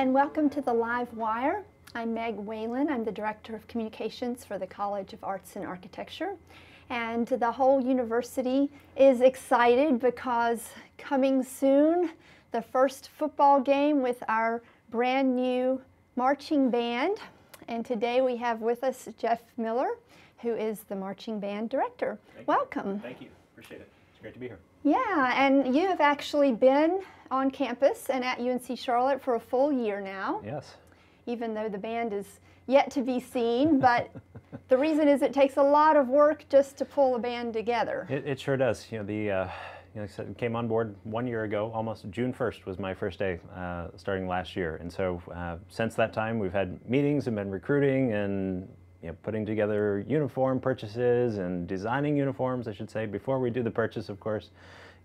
and welcome to the Live Wire. I'm Meg Whalen. I'm the Director of Communications for the College of Arts and Architecture. And the whole university is excited because coming soon, the first football game with our brand new marching band. And today we have with us Jeff Miller, who is the marching band director. Welcome. Thank you. Appreciate it. It's great to be here. Yeah, and you have actually been on campus and at UNC Charlotte for a full year now. Yes. Even though the band is yet to be seen, but the reason is it takes a lot of work just to pull a band together. It sure does. Like I said, came on board 1 year ago. Almost June 1st was my first day, starting last year. And so since that time, we've had meetings and been recruiting and putting together uniform purchases and designing uniforms, I should say, before we do the purchase, of course,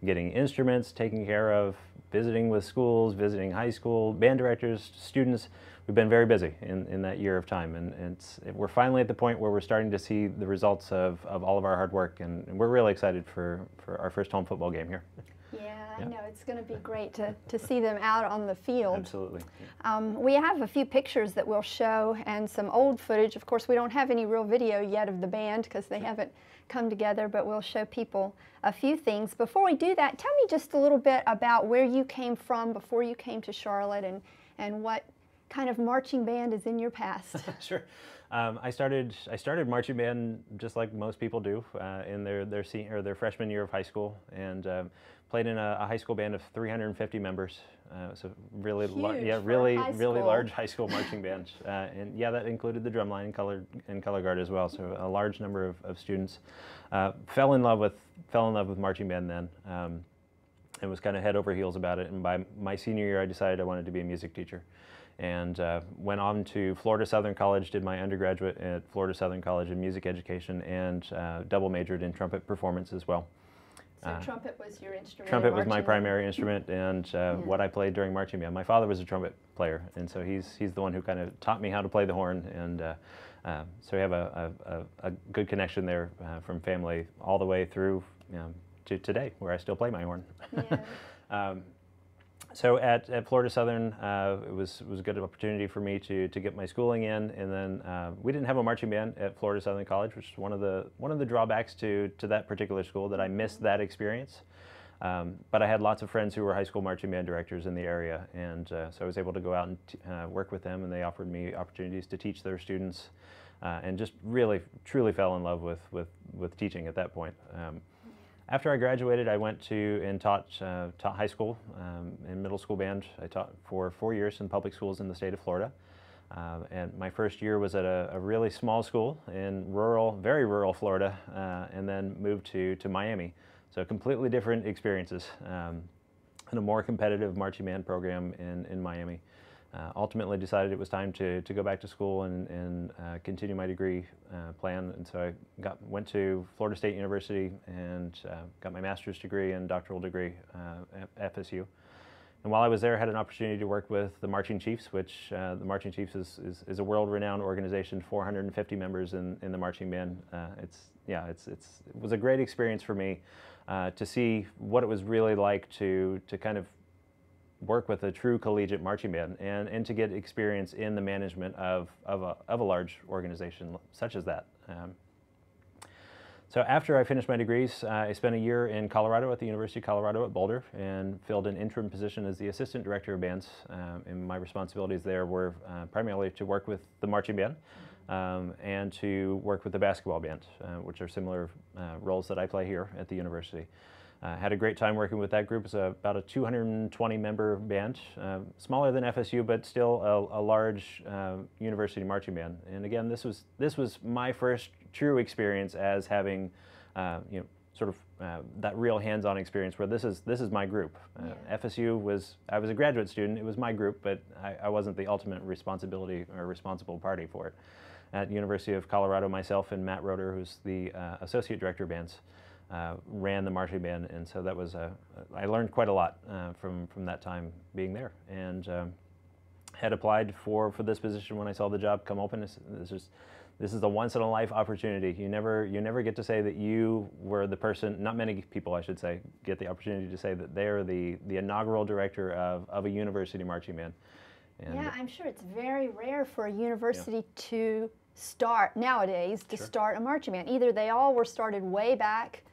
getting instruments taken care of, visiting with schools, visiting high school, band directors, students. We've been very busy in that year of time, and we're finally at the point where we're starting to see the results of all of our hard work, and we're really excited for our first home football game here. Yeah, I know. It's going to be great to see them out on the field. Absolutely. We have a few pictures that we'll show and some old footage. Of course, we don't have any real video yet of the band because they haven't come together, but we'll show people a few things. Before we do that, tell me just a little bit about where you came from before you came to Charlotte and what kind of marching band is in your past. Sure. I started marching band just like most people do in their freshman year of high school, and played in a high school band of 350 members. So really, really large high school marching band, and yeah, that included the drumline and color guard as well. So a large number of students. Fell in love with marching band then, and was kind of head over heels about it. And by my senior year, I decided I wanted to be a music teacher. And went on to Florida Southern College, did my undergraduate at Florida Southern College in music education, and double majored in trumpet performance as well. So trumpet was your instrument? Trumpet was my primary instrument, and what I played during marching band. My father was a trumpet player, and so he's the one who kind of taught me how to play the horn, and so we have a good connection there from family all the way through to today, where I still play my horn. Yeah. So at Florida Southern, it was a good opportunity for me to get my schooling in, and then we didn't have a marching band at Florida Southern College, which is one of the drawbacks to that particular school, that I missed that experience. But I had lots of friends who were high school marching band directors in the area, and so I was able to go out and work with them, and they offered me opportunities to teach their students, and just really truly fell in love with teaching at that point. After I graduated, I went to and taught high school and middle school band. I taught for 4 years in public schools in the state of Florida. And my first year was at a really small school in very rural Florida, and then moved to Miami. So completely different experiences, and a more competitive marching band program in Miami. Ultimately decided it was time to go back to school and continue my degree plan, and so I went to Florida State University and got my master's degree and doctoral degree at FSU. And while I was there, I had an opportunity to work with the Marching Chiefs, which the Marching Chiefs is a world-renowned organization, 450 members in the marching band. It was a great experience for me to see what it was really like to kind of work with a true collegiate marching band and to get experience in the management of a large organization such as that. So after I finished my degrees, I spent a year in Colorado at the University of Colorado at Boulder and filled an interim position as the assistant director of bands. And my responsibilities there were primarily to work with the marching band and to work with the basketball band, which are similar roles that I play here at the university. Had a great time working with that group. It's about a 220 member band, smaller than FSU, but still a large university marching band. And again, this was my first true experience as having, sort of that real hands-on experience where this is my group. FSU I was a graduate student. It was my group, but I wasn't the ultimate responsibility or responsible party for it. At University of Colorado, myself and Matt Roeder, who's the associate director of bands, ran the marching band, and so that was I learned quite a lot from that time being there, and had applied for this position when I saw the job come open. This is a once-in-a-life opportunity. You never get to say that you were the person. Not many people, I should say, get the opportunity to say that they are the inaugural director of a university marching band. And yeah, I'm sure it's very rare for a university to start nowadays to start a marching band. Either they all were started way back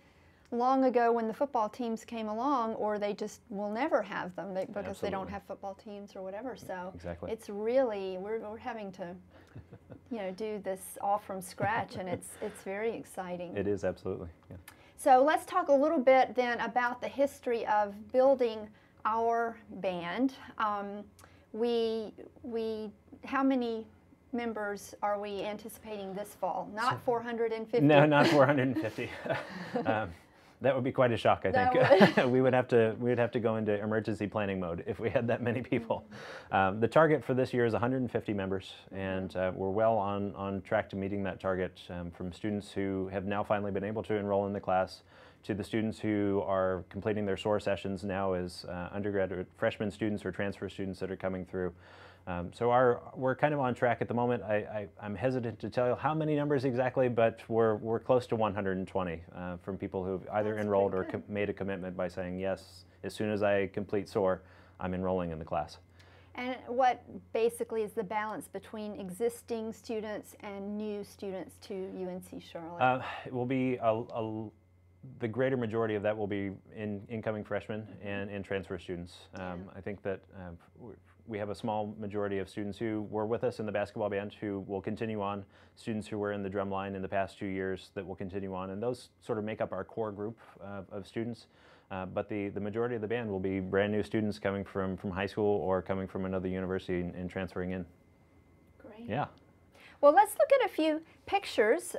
long ago when the football teams came along, or they just will never have them because they don't have football teams or whatever. So it's really, we're having to do this all from scratch, and it's very exciting. It is, absolutely. Yeah. So let's talk a little bit then about the history of building our band. How many members are we anticipating this fall? Not 450? No, not 450. That would be quite a shock, I think. we would have to go into emergency planning mode if we had that many people. The target for this year is 150 members, and we're well on track to meeting that target, from students who have now finally been able to enroll in the class to the students who are completing their SOAR sessions now as undergraduate freshman students or transfer students that are coming through. So we're kind of on track at the moment. I'm hesitant to tell you how many numbers exactly, but we're close to 120 from people who've either enrolled or made a commitment by saying, yes, as soon as I complete SOAR, I'm enrolling in the class. And what basically is the balance between existing students and new students to UNC Charlotte? It will be the greater majority of that will be incoming freshmen and transfer students. I think that we have a small majority of students who were with us in the basketball band who will continue on, students who were in the drum line in the past 2 years that will continue on, and those sort of make up our core group of students. But the majority of the band will be brand new students coming from high school or coming from another university and transferring in. Great. Yeah. Well, let's look at a few pictures.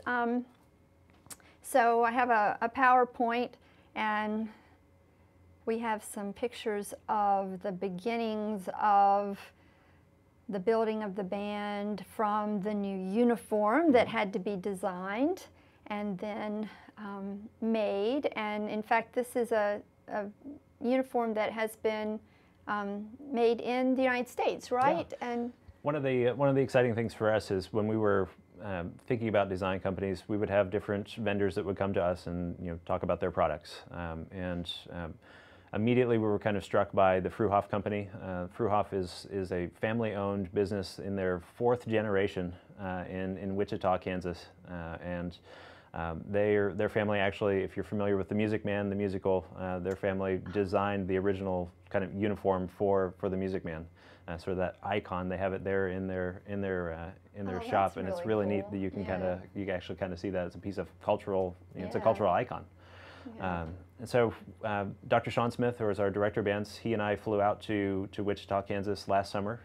So I have a PowerPoint, and we have some pictures of the beginnings of the building of the band, from the new uniform that had to be designed and then made. And in fact, this is a uniform that has been made in the United States, right? Yeah. And one of the exciting things for us is when we were thinking about design companies, we would have different vendors that would come to us and talk about their products. Immediately we were kind of struck by the Fruhoff company. Fruhoff is a family-owned business in their 4th generation in Wichita, Kansas, and their family actually, if you're familiar with The Music Man, the musical, their family designed the original kind of uniform for the Music Man. Sort of that icon, they have it there in their shop, and it's really neat that you can you actually kind of see that as a piece of cultural, it's a cultural icon. Yeah. And so Dr. Sean Smith, who is our director of bands, he and I flew out to Wichita, Kansas last summer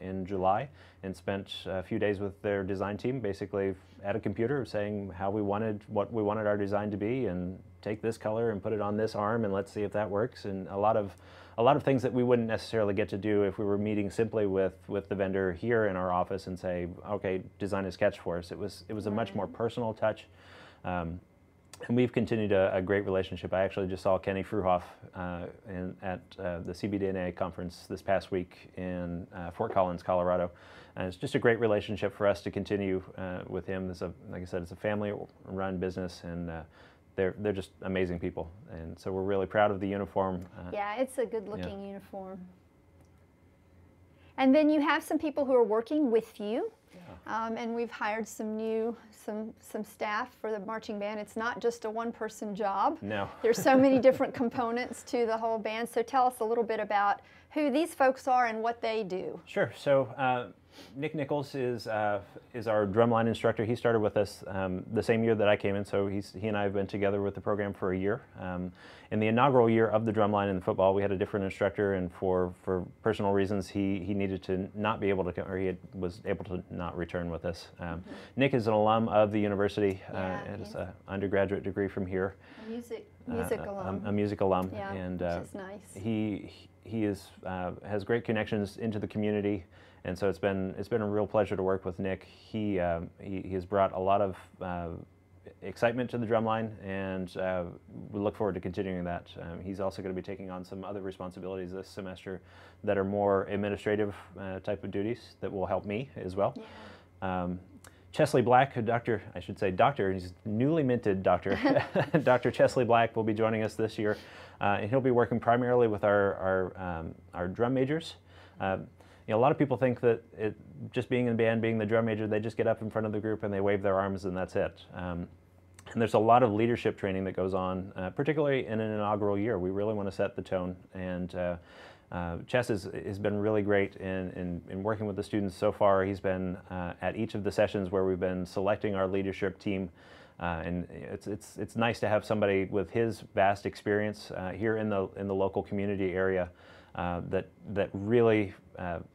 in July and spent a few days with their design team, basically at a computer saying what we wanted our design to be, and take this color and put it on this arm and let's see if that works. And a lot of things that we wouldn't necessarily get to do if we were meeting simply with the vendor here in our office and say, okay, design a sketch for us. It was a much more personal touch. And we've continued a great relationship. I actually just saw Kenny Fruhoff at the CBDNA conference this past week in Fort Collins, Colorado. And it's just a great relationship for us to continue with him. Like I said, it's a family-run business, and they're just amazing people. And so we're really proud of the uniform. Yeah, it's a good-looking uniform. And then you have some people who are working with you. And we've hired some staff for the marching band. It's not just a one-person job. No. There's so many different components to the whole band. So tell us a little bit about who these folks are and what they do. Sure. So Nick Nichols is our drumline instructor. He started with us the same year that I came in, so he and I have been together with the program for a year. In the inaugural year of the drumline in football, we had a different instructor, and for personal reasons, he needed to not be able to, or he was able to not return with us. Nick is an alum of the university, has an undergraduate degree from here. A music alum. A music alum, yeah, and which is nice. He has great connections into the community, and so it's been a real pleasure to work with Nick. He has brought a lot of excitement to the drumline, and we look forward to continuing that. He's also going to be taking on some other responsibilities this semester that are more administrative type of duties that will help me as well. Yeah. Chesley Black, he's newly minted doctor. Dr. Chesley Black will be joining us this year, and he'll be working primarily with our drum majors. a lot of people think that just being in band, being the drum major, they just get up in front of the group and they wave their arms and that's it. And there's a lot of leadership training that goes on, particularly in an inaugural year. We really want to set the tone, and Chess has been really great in working with the students so far. He's been at each of the sessions where we've been selecting our leadership team, and it's nice to have somebody with his vast experience here in the local community area that really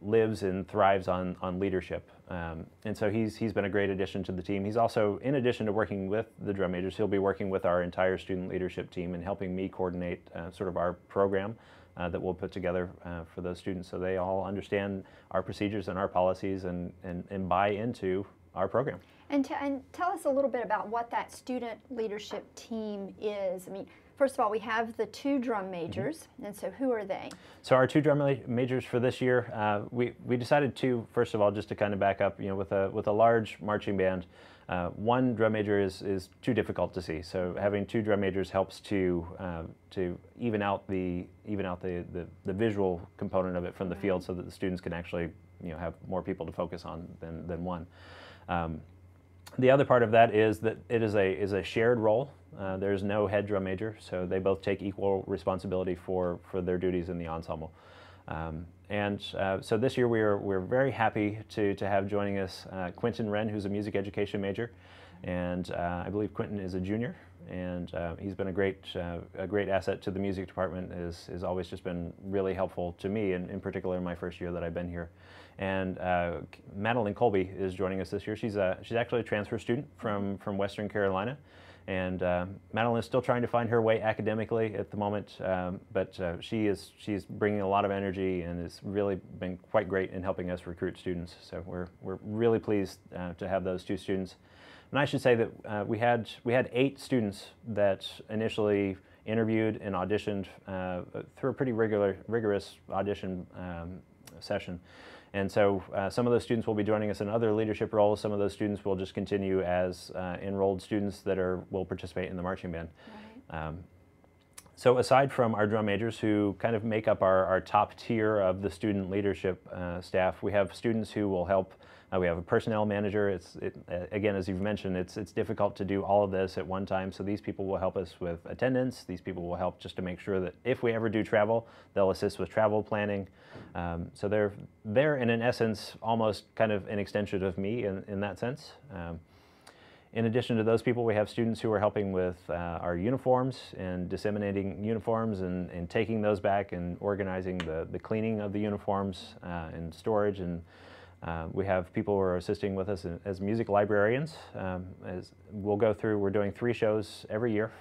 lives and thrives on leadership. And so he's been a great addition to the team. He's also, in addition to working with the drum majors, he'll be working with our entire student leadership team and helping me coordinate sort of our program that we'll put together for those students, so they all understand our procedures and our policies and buy into our program. And tell us a little bit about what that student leadership team is. I mean, first of all, we have the 2 drum majors, and so who are they? So our 2 drum majors for this year, we decided to, first of all, just to kind of back up, with a large marching band, 1 drum major is too difficult to see. So having 2 drum majors helps to even out the visual component of it from the field, so that the students can actually have more people to focus on than 1. The other part of that is that it is a shared role. There's no head drum major, so they both take equal responsibility for their duties in the ensemble. So this year we're very happy to have joining us Quentin Wren, who's a music education major, and I believe Quentin is a junior, and he's been a great asset to the music department. Has always just been really helpful to me, and in particular in my first year that I've been here. And Madeline Colby is joining us this year. She's actually a transfer student from Western Carolina, and Madeline is still trying to find her way academically at the moment, but she's bringing a lot of energy and has really been quite great in helping us recruit students. So we're really pleased to have those 2 students. And I should say that we had 8 students that initially interviewed and auditioned through a pretty rigorous audition session. And so some of those students will be joining us in other leadership roles. Some of those students will just continue as enrolled students that will participate in the marching band. Right. So aside from our drum majors, who kind of make up our top tier of the student leadership staff, we have students who will help. We have a personnel manager. Again, as you've mentioned, it's difficult to do all of this at one time, so these people will help us with attendance. These people will help just to make sure that if we ever do travel, they'll assist with travel planning. So they're in essence almost kind of an extension of me in that sense. In addition to those people, we have students who are helping with our uniforms and disseminating uniforms and taking those back and organizing the cleaning of the uniforms and storage. And we have people who are assisting with us as music librarians. As we'll go through, we're doing 3 shows every year,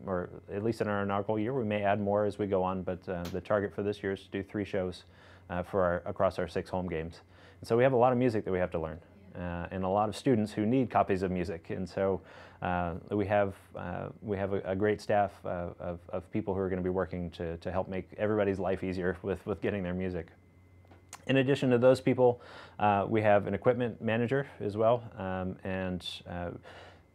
or at least in our inaugural year. We may add more as we go on, but the target for this year is to do 3 shows across our 6 home games. And so we have a lot of music that we have to learn. And a lot of students who need copies of music, and so we have a great staff of people who are going to be working to help make everybody's life easier with getting their music. In addition to those people, we have an equipment manager as well, and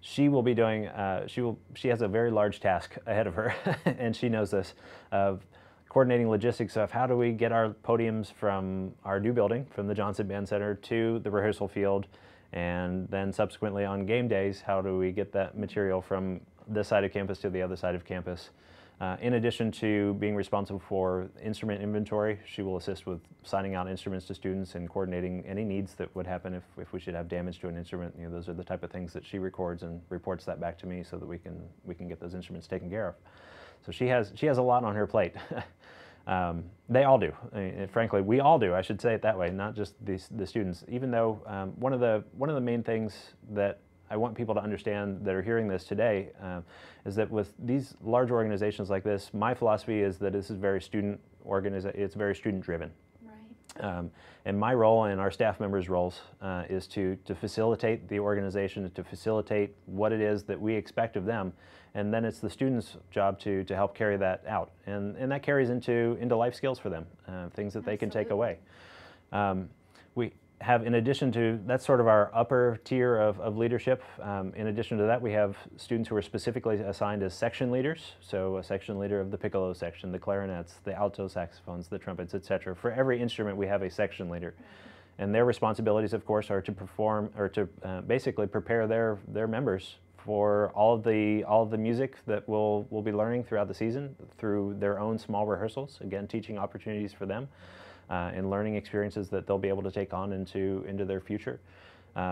she will be doing. She has a very large task ahead of her, and she knows this, of coordinating logistics of how do we get our podiums from our new building, from the Johnson Band Center, to the rehearsal field, and then subsequently on game days, how do we get that material from this side of campus to the other side of campus. In addition to being responsible for instrument inventory, she will assist with signing out instruments to students and coordinating any needs that would happen if we should have damage to an instrument. Those are the type of things that she records and reports that back to me so that we can get those instruments taken care of. So she has a lot on her plate. They all do. I mean, frankly, we all do. I should say it that way, not just the students. Even though one of the main things that I want people to understand that are hearing this today is that with these large organizations like this, my philosophy is that this is very it's very student driven. Right. And my role and our staff members' roles is to facilitate the organization, to facilitate what it is that we expect of them, and then it's the students' job to help carry that out, and that carries into life skills for them, things that they can take away. We have, in addition to, that's sort of our upper tier of leadership. In addition to that, we have students who are specifically assigned as section leaders. So a section leader of the piccolo section, the clarinets, the alto saxophones, the trumpets, etc. For every instrument, we have a section leader. And their responsibilities, of course, are to perform, or to basically prepare their members for all of the music that we'll be learning throughout the season through their own small rehearsals. Again, teaching opportunities for them. And learning experiences that they'll be able to take on into their future.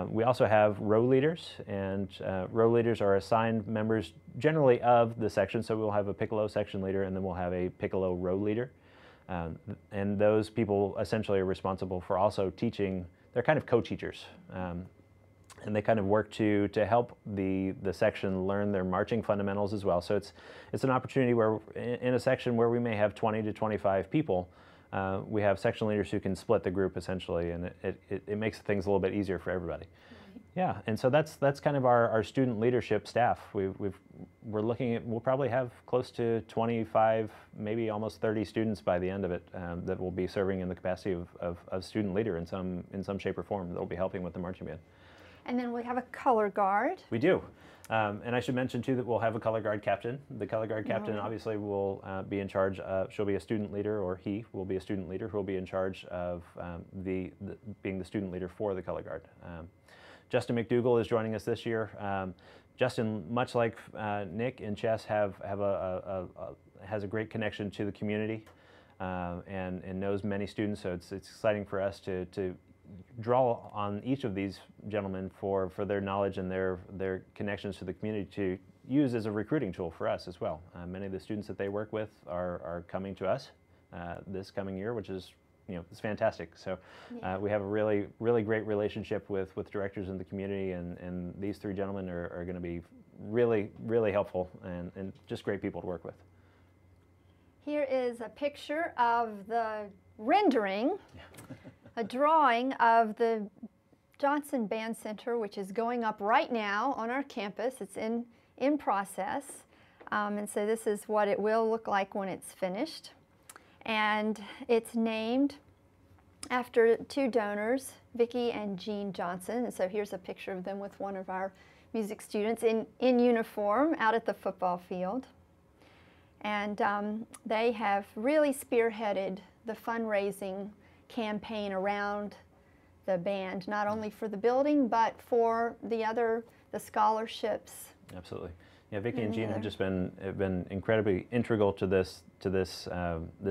We also have row leaders, and row leaders are assigned members generally of the section, so we'll have a piccolo section leader and then we'll have a piccolo row leader. And those people essentially are responsible for also teaching, they're kind of co-teachers. And they kind of work to help the section learn their marching fundamentals as well. So it's an opportunity where in a section where we may have 20 to 25 people, we have section leaders who can split the group essentially, and it makes things a little bit easier for everybody. Right. Yeah, and so that's kind of our student leadership staff. We're looking at, we'll probably have close to 25, maybe almost 30 students by the end of it that will be serving in the capacity of student leader in some shape or form that will be helping with the marching band. And then we have a color guard. We do. And I should mention too that we'll have a color guard captain. The color guard captain obviously will be in charge of, she'll be a student leader, or he will be a student leader who will be in charge of being the student leader for the color guard. Justin McDougall is joining us this year. Justin, much like Nick and Chess, has a great connection to the community and knows many students, so it's exciting for us to draw on each of these gentlemen for their knowledge and their connections to the community to use as a recruiting tool for us as well. Many of the students that they work with are coming to us this coming year, which is, it's fantastic. So we have a really great relationship with directors in the community, and these three gentlemen are going to be really helpful and just great people to work with. Here is a picture of the rendering. A drawing of the Johnson Band Center, which is going up right now on our campus. It's in process. And so this is what it will look like when it's finished. And it's named after two donors, Vicki and Jean Johnson. And so here's a picture of them with one of our music students in uniform out at the football field. And they have really spearheaded the fundraising campaign around the band, not only for the building, but for the scholarships. Absolutely. Yeah, Vicki and Jean have just been incredibly integral to this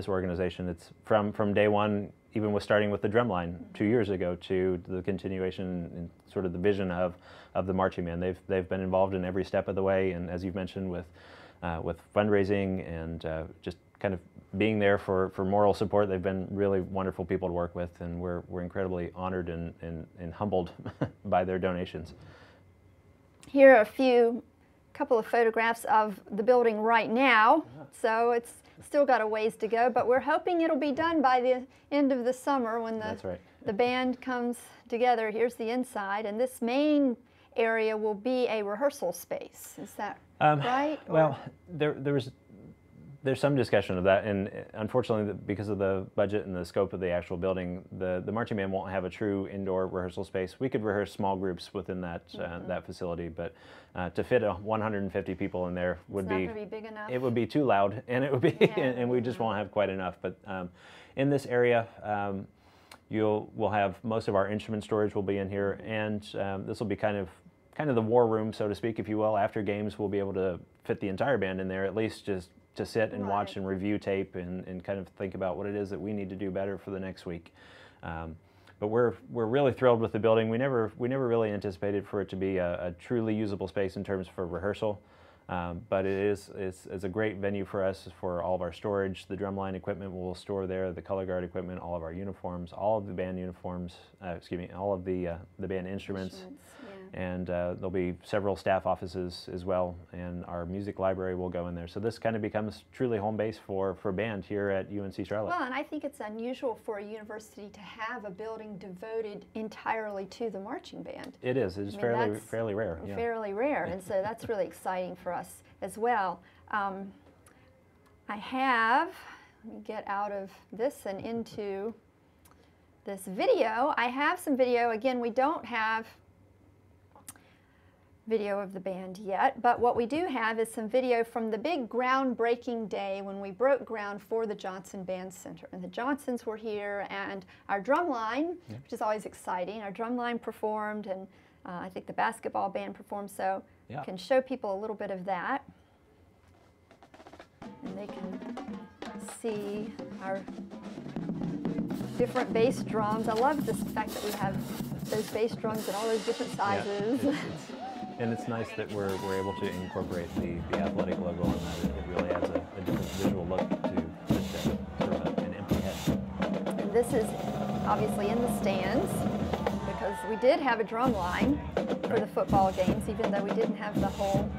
organization. It's from day one, even with starting with the drumline 2 years ago, to the continuation and sort of the vision of the marching band. They've been involved in every step of the way, and as you've mentioned, with fundraising and just kind of being there for moral support. They've been really wonderful people to work with, and we're incredibly honored and humbled by their donations. Here are a couple of photographs of the building right now. So it's still got a ways to go, but we're hoping it'll be done by the end of the summer when the band comes together. Here's the inside, and this main area will be a rehearsal space. Is that right? Well, there's some discussion of that, and unfortunately, because of the budget and the scope of the actual building, the marching band won't have a true indoor rehearsal space. We could rehearse small groups within that that facility, but to fit 150 people in there would not gonna be big enough. It would be too loud, and it would be, and we just won't have quite enough. But in this area, we'll have most of our instrument storage will be in here, and this will be kind of the war room, so to speak, if you will. After games, we'll be able to fit the entire band in there, at least just to sit and watch and review tape and kind of think about what it is that we need to do better for the next week. But we're really thrilled with the building. We never really anticipated for it to be a truly usable space in terms for rehearsal. But it's a great venue for us for all of our storage. The drumline equipment we'll store there, the color guard equipment, all of our uniforms, all of the band uniforms, all of the band instruments. And there'll be several staff offices as well, and our music library will go in there. So this kind of becomes truly home base for band here at UNC Charlotte. Well, and I think it's unusual for a university to have a building devoted entirely to the marching band. It is. It is fairly rare. Yeah. Fairly rare, and so that's really exciting for us as well. Let me get out of this and into this video. I have some video. Again, we don't have video of the band yet, but what we do have is some video from the big groundbreaking day when we broke ground for the Johnson Band Center. And the Johnsons were here, and our drum line, which is always exciting, our drum line performed, and I think the basketball band performed, so I can show people a little bit of that. And they can see our different bass drums. I love the fact that we have those bass drums in all those different sizes. Yeah, and it's nice that we're able to incorporate the athletic logo on that. It really adds a different visual look to just sort of an empty head. And this is obviously in the stands because we did have a drum line for the football games, even though we didn't have the whole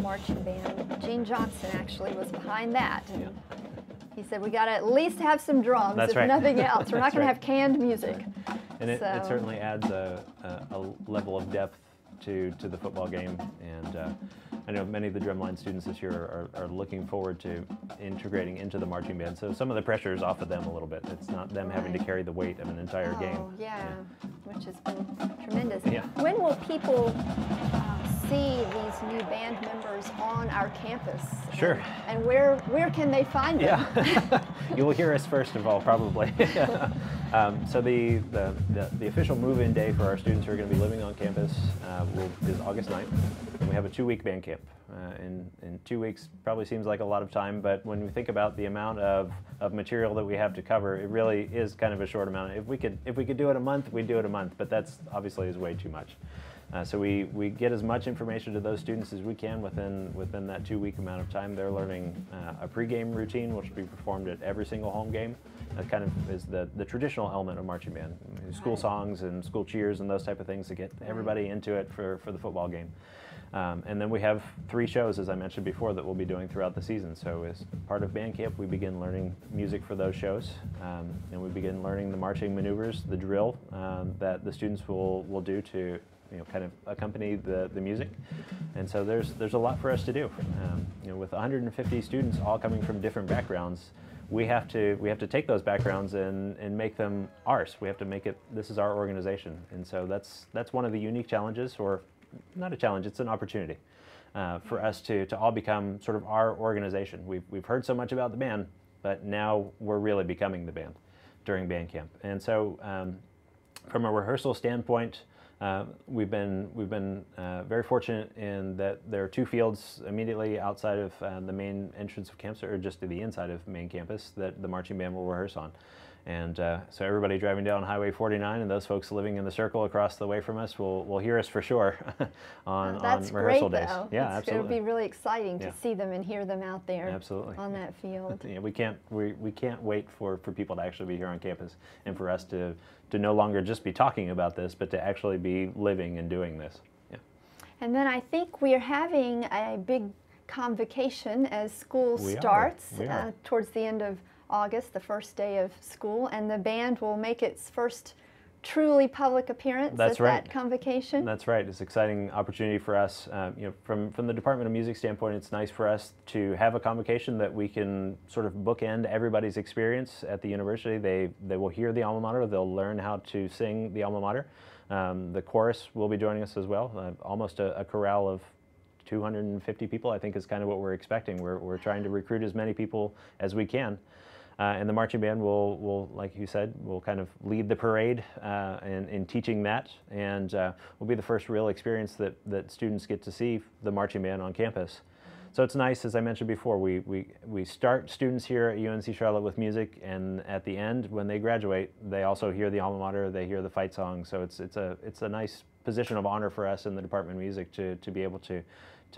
marching band. Gene Johnson actually was behind that. And he said, we got to at least have some drums, if nothing else. We're not going to have canned music. And it certainly adds a level of depth to the football game, and I know many of the drumline students this year are looking forward to integrating into the marching band, so some of the pressure is off of them a little bit. It's not them having to carry the weight of an entire game. Which has been tremendous. Yeah. When will people see these new band members on our campus? Sure. And where can they find them? Yeah. You will hear us first of all, probably. So the official move-in day for our students who are going to be living on campus is August 9th. And we have a 2-week band camp. In 2 weeks probably seems like a lot of time, but when we think about the amount of material that we have to cover, it really is kind of a short amount. If we could do it a month, we'd do it a month, but that's obviously is way too much. So we get as much information to those students as we can within that 2-week amount of time. They're learning a pregame routine, which will be performed at every single home game. That kind of is the traditional element of marching band. School songs and school cheers and those type of things to get everybody into it for the football game. And then we have 3 shows, as I mentioned before, that we'll be doing throughout the season. So as part of band camp, we begin learning music for those shows. And we begin learning the marching maneuvers, the drill that the students will do to kind of accompany the music. And so there's a lot for us to do. With 150 students all coming from different backgrounds, we have to take those backgrounds and make them ours. We have to make it, this is our organization. And so that's one of the unique challenges, or not a challenge, it's an opportunity for us to all become sort of our organization. We've heard so much about the band, but now we're really becoming the band during band camp. And so from a rehearsal standpoint, we've been very fortunate in that there are 2 fields immediately outside of the main entrance of campus, or just to the inside of main campus, that the marching band will rehearse on. And so everybody driving down Highway 49 and those folks living in the circle across the way from us will hear us for sure on rehearsal days. Though. Yeah, absolutely. It'll be really exciting to see them and hear them out there. Absolutely. On that field. We can't wait for people to actually be here on campus, and for us to no longer just be talking about this, but to actually be living and doing this. Yeah. And then I think we are having a big convocation as school starts towards the end of August, the first day of school, and the band will make its first truly public appearance at that convocation. That's right. It's an exciting opportunity for us. From the Department of Music standpoint, it's nice for us to have a convocation that we can sort of bookend everybody's experience at the university. They will hear the alma mater. They'll learn how to sing the alma mater. The chorus will be joining us as well. Almost a chorale of 250 people, I think, is kind of what we're expecting. We're trying to recruit as many people as we can. And the marching band will, like you said, will kind of lead the parade in teaching that, and will be the first real experience that students get to see the marching band on campus. So it's nice, as I mentioned before, we start students here at UNC Charlotte with music, and at the end, when they graduate, they also hear the alma mater, they hear the fight song. So it's a nice position of honor for us in the Department of Music to be able to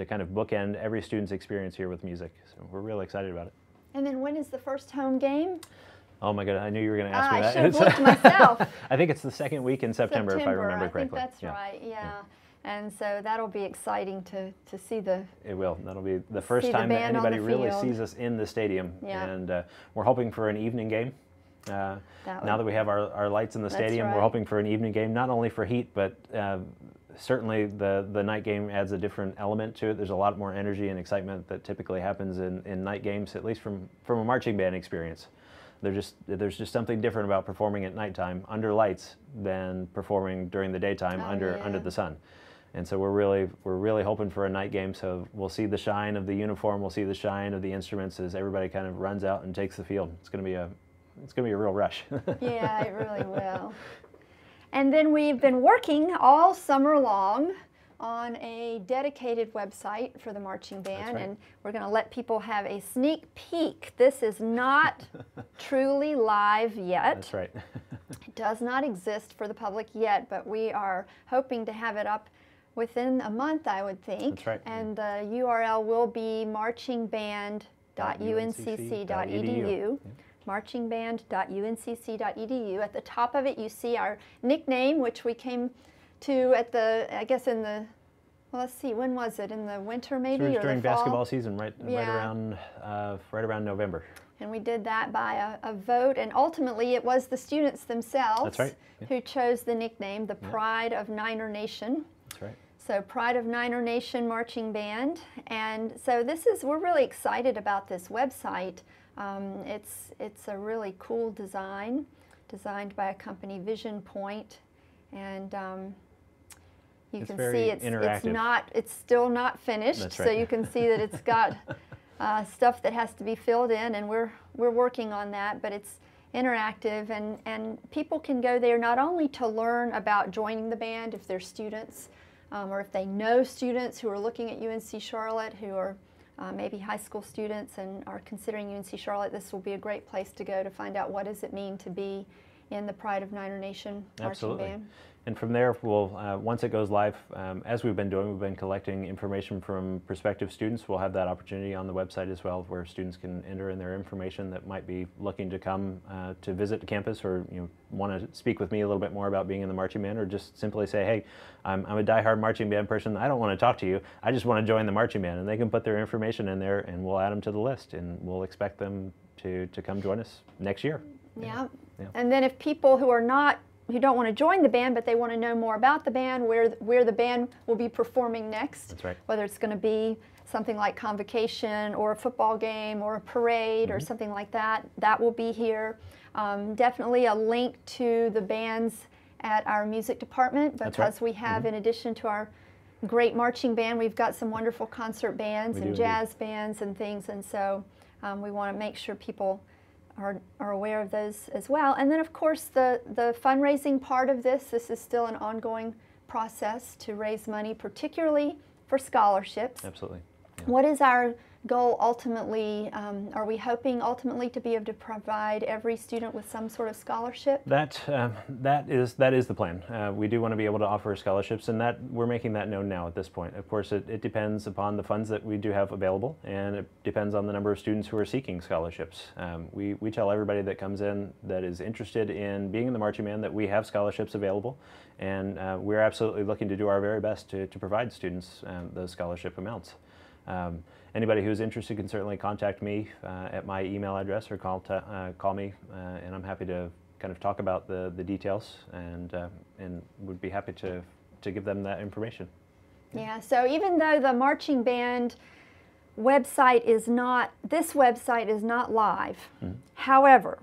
kind of bookend every student's experience here with music. So we're really excited about it. And then when is the first home game? Oh my God, I knew you were going to ask me that. I should have looked myself. I think it's the 2nd week in September, if I remember correctly. I think that's right, yeah. And so that'll be exciting to see the... It will. That'll be the first time that anybody really sees us in the stadium. Yeah. And we're hoping for an evening game. Now that we have our lights in the stadium, we're hoping for an evening game, not only for heat, but certainly the night game adds a different element to it. There's a lot more energy and excitement that typically happens in night games, at least from a marching band experience. there's just something different about performing at nighttime under lights than performing during the daytime under the sun. And so we're really hoping for a night game. So we'll see the shine of the uniform, we'll see the shine of the instruments as everybody kind of runs out and takes the field. It's going to be a real rush. Yeah, it really will. And then we've been working all summer long on a dedicated website for the marching band, right. and we're going to let people have a sneak peek. This is not truly live yet. That's right. It does not exist for the public yet, but we are hoping to have it up within a month, I would think. That's right. And the URL will be marchingband.uncc.edu. marchingband.uncc.edu. At the top of it, you see our nickname, which we came to at the, I guess in the, well, let's see, when was it? In the winter maybe, So it was or during the fall? basketball season, right around November. And we did that by a vote, and ultimately it was the students themselves That's right. Yeah. who chose the nickname, the Pride of Niner Nation. That's right. So Pride of Niner Nation Marching Band. And so we're really excited about this website. It's a really cool design, designed by a company, Vision Point, and you can see it's still not finished. That's So right. you can see that it's got stuff that has to be filled in, and we're working on that. But it's interactive, and people can go there not only to learn about joining the band if they're students, or if they know students who are looking at UNC Charlotte who are maybe high school students and are considering UNC Charlotte. This will be a great place to go to find out what does it mean to be in the Pride of Niner Nation marching band. And from there, we'll once it goes live, as we've been collecting information from prospective students. We'll have that opportunity on the website as well, where students can enter in their information that might be looking to come to visit the campus, or want to speak with me a little bit more about being in the marching band, or just simply say, hey, I'm a diehard marching band person. I don't want to talk to you. I just want to join the marching band, and they can put their information in there, and we'll add them to the list, and we'll expect them to come join us next year. Yeah. Yeah. And then if people who don't want to join the band, but they want to know more about the band, where the band will be performing next. That's right. Whether it's going to be something like Convocation or a football game or a parade or something like that, that will be here. Definitely a link to the bands at our music department, because we have, in addition to our great marching band, we've got some wonderful concert bands and jazz bands and things, and so we want to make sure people are aware of those as well. And then of course the fundraising part of this is still an ongoing process to raise money, particularly for scholarships. Absolutely. Yeah. What is our goal ultimately? Are we hoping ultimately to be able to provide every student with some sort of scholarship? That is the plan. We do want to be able to offer scholarships, and that we're making that known now at this point. Of course, it depends upon the funds that we do have available, and it depends on the number of students who are seeking scholarships. We tell everybody that comes in that is interested in being in the marching band that we have scholarships available, and we're absolutely looking to do our very best to provide students those scholarship amounts. Anybody who's interested can certainly contact me at my email address, or call me, and I'm happy to kind of talk about the details, and would be happy to give them that information. Yeah, so even though the marching band website is not live, however,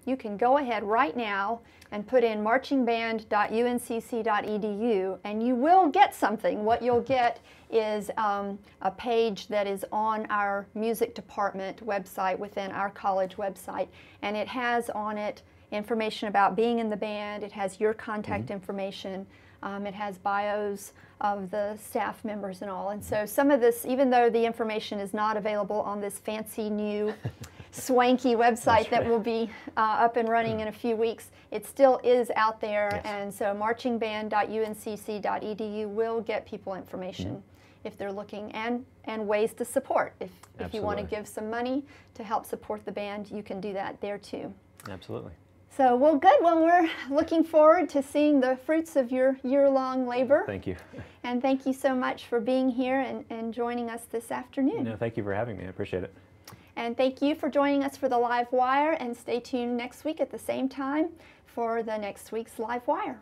you can go ahead right now and put in marchingband.uncc.edu, and you will get something. What you'll get is a page that is on our music department website within our college website, and it has on it information about being in the band. It has your contact information. It has bios of the staff members and all. And so some of this, even though the information is not available on this fancy new swanky website that will be up and running in a few weeks, it still is out there. Yes. And so marchingband.uncc.edu will get people information if they're looking, and ways to support. If you want to give some money to help support the band, you can do that there too. Absolutely. So, well, good. Well, we're looking forward to seeing the fruits of your year-long labor. Thank you. And thank you so much for being here and joining us this afternoon. No, thank you for having me. I appreciate it. And thank you for joining us for the Live Wire, and stay tuned next week at the same time for the next week's Live Wire.